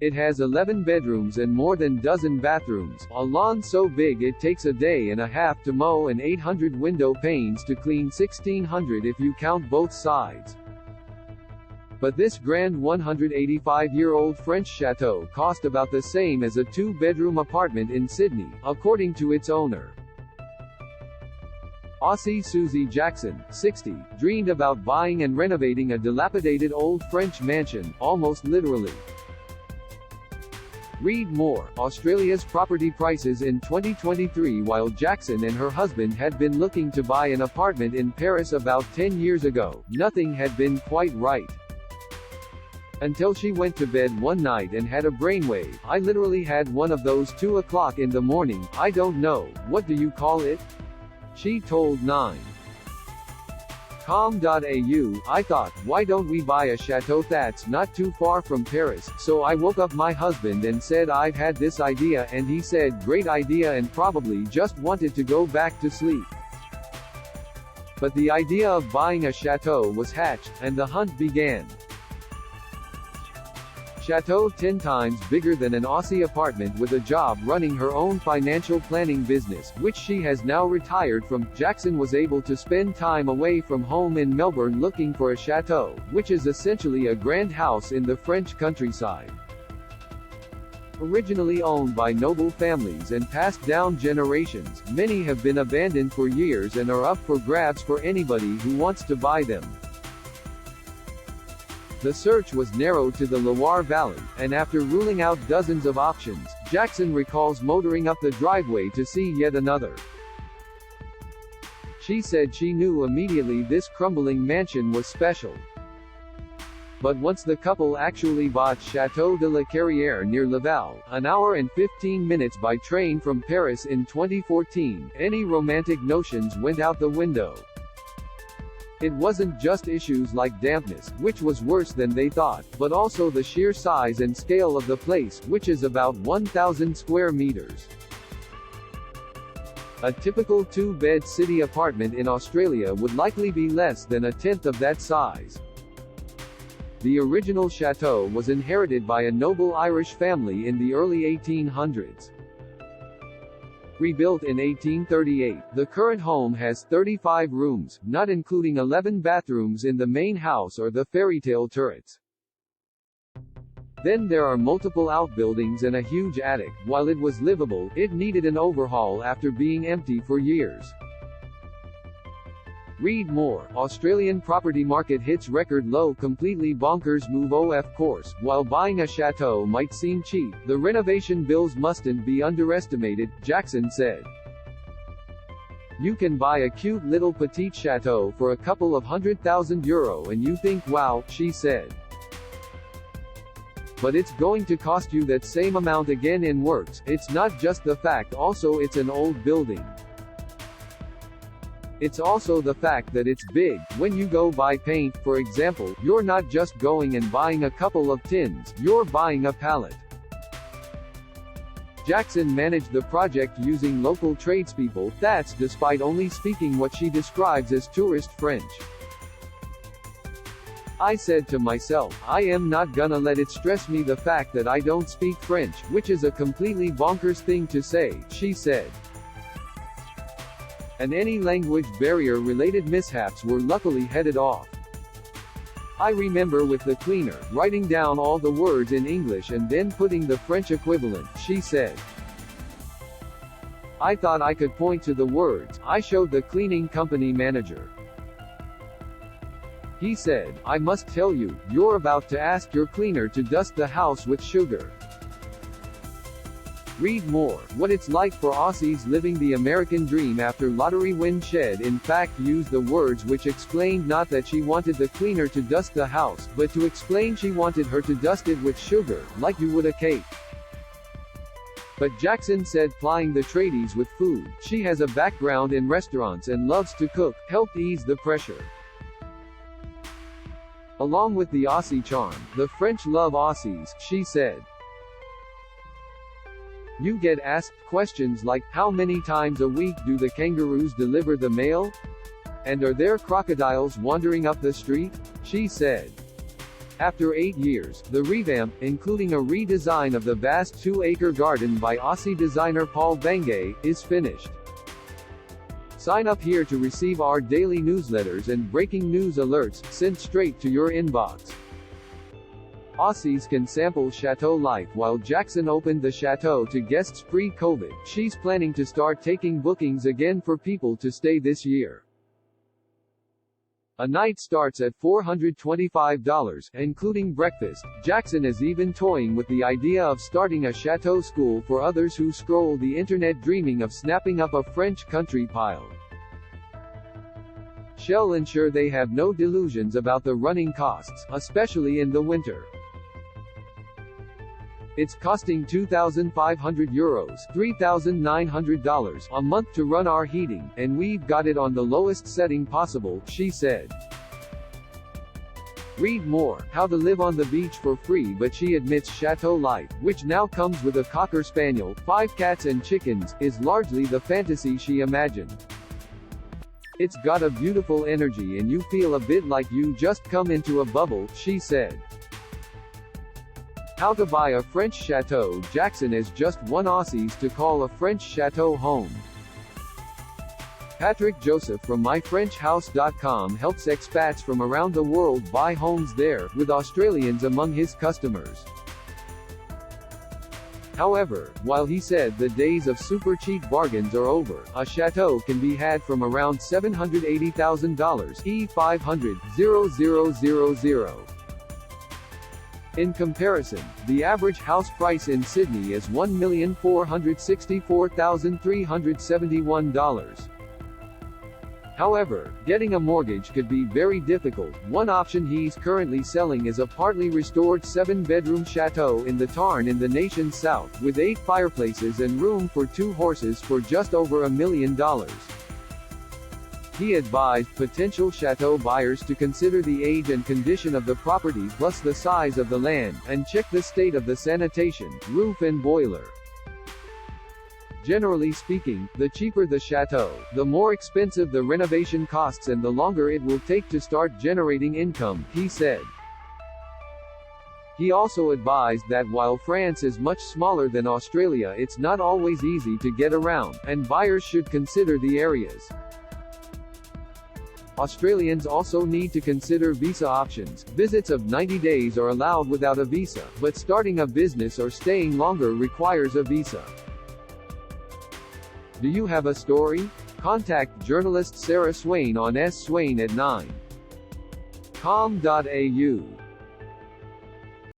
It has 11 bedrooms and more than dozen bathrooms, a lawn so big it takes a day and a half to mow, and 800 window panes to clean, 1600 if you count both sides. But this grand 185-year-old French chateau cost about the same as a two-bedroom apartment in Sydney, according to its owner. Aussie Suzie Jackson, 60, dreamed about buying and renovating a dilapidated old French mansion, almost literally. Read more. Australia's property prices in 2023. While Jackson and her husband had been looking to buy an apartment in Paris about 10 years ago, nothing had been quite right. Until she went to bed one night and had a brainwave. "I literally had one of those 2 o'clock in the morning, I don't know, what do you call it?" She told 9.com.au, "I thought, why don't we buy a chateau that's not too far from Paris, so I woke up my husband and said I've had this idea, and he said great idea and probably just wanted to go back to sleep. But the idea of buying a chateau was hatched, and the hunt began." Chateau 10 times bigger than an Aussie apartment with a job running her own financial planning business, which she has now retired from. Jackson was able to spend time away from home in Melbourne looking for a chateau, which is essentially a grand house in the French countryside. Originally owned by noble families and passed down generations, many have been abandoned for years and are up for grabs for anybody who wants to buy them. The search was narrowed to the Loire Valley, and after ruling out dozens of options, Jackson recalls motoring up the driveway to see yet another. She said she knew immediately this crumbling mansion was special. But once the couple actually bought Château de la Carrière near Laval, an hour and 15 minutes by train from Paris in 2014, any romantic notions went out the window. It wasn't just issues like dampness, which was worse than they thought, but also the sheer size and scale of the place, which is about 1,000 square meters. A typical two-bed city apartment in Australia would likely be less than a tenth of that size. The original chateau was inherited by a noble Irish family in the early 1800s. Rebuilt in 1838, the current home has 35 rooms, not including 11 bathrooms in the main house or the fairytale turrets. Then there are multiple outbuildings and a huge attic. While it was livable, it needed an overhaul after being empty for years. Read more. Australian property market hits record low. Completely bonkers move. Of course, while buying a chateau might seem cheap, the renovation bills mustn't be underestimated, Jackson said. You can buy a cute little petite chateau for a couple of €100,000 and you think wow, she said. But it's going to cost you that same amount again in works. It's not just the fact, also it's an old building. It's also the fact that it's big. When you go buy paint, for example, you're not just going and buying a couple of tins, you're buying a pallet. Jackson managed the project using local tradespeople, that's despite only speaking what she describes as tourist French. I said to myself, I am not gonna let it stress me the fact that I don't speak French, which is a completely bonkers thing to say, she said. And any language barrier-related mishaps were luckily headed off. I remember with the cleaner, writing down all the words in English and then putting the French equivalent, she said. I thought I could point to the words, I showed the cleaning company manager. He said, I must tell you, you're about to ask your cleaner to dust the house with sugar. Read more. What it's like for Aussies living the American dream after lottery win. Shed in fact used the words which explained not that she wanted the cleaner to dust the house, but to explain she wanted her to dust it with sugar, like you would a cake. But Jackson said plying the tradies with food, she has a background in restaurants and loves to cook, helped ease the pressure. Along with the Aussie charm, the French love Aussies, she said. You get asked questions like, how many times a week do the kangaroos deliver the mail? And are there crocodiles wandering up the street? She said. After 8 years, the revamp, including a redesign of the vast 2-acre garden by Aussie designer Paul Bangay, is finished. Sign up here to receive our daily newsletters and breaking news alerts, sent straight to your inbox. Aussies can sample chateau life. While Jackson opened the chateau to guests pre-COVID, she's planning to start taking bookings again for people to stay this year. A night starts at $425, including breakfast. Jackson is even toying with the idea of starting a chateau school for others who scroll the internet dreaming of snapping up a French country pile. She'll ensure they have no delusions about the running costs, especially in the winter. It's costing €2,500, $3,900 a month to run our heating, and we've got it on the lowest setting possible, she said. Read more, how to live on the beach for free. But she admits chateau life, which now comes with a cocker spaniel, 5 cats and chickens, is largely the fantasy she imagined. It's got a beautiful energy and you feel a bit like you just come into a bubble, she said. How to buy a French chateau. Jackson is just one Aussies to call a French chateau home. Patrick Joseph from myfrenchhouse.com helps expats from around the world buy homes there, with Australians among his customers. However, while he said the days of super cheap bargains are over, a chateau can be had from around $780,000 E500,000. In comparison, the average house price in Sydney is $1,464,371. However, getting a mortgage could be very difficult. One option he's currently selling is a partly restored 7-bedroom chateau in the Tarn in the nation's south, with 8 fireplaces and room for 2 horses for just over $1 million. He advised potential chateau buyers to consider the age and condition of the property plus the size of the land, and check the state of the sanitation, roof and boiler. Generally speaking, the cheaper the chateau, the more expensive the renovation costs and the longer it will take to start generating income, he said. He also advised that while France is much smaller than Australia, it's not always easy to get around, and buyers should consider the areas. Australians also need to consider visa options. Visits of 90 days are allowed without a visa, but starting a business or staying longer requires a visa. Do you have a story? Contact journalist Sarah Swain on sswain@9com.au.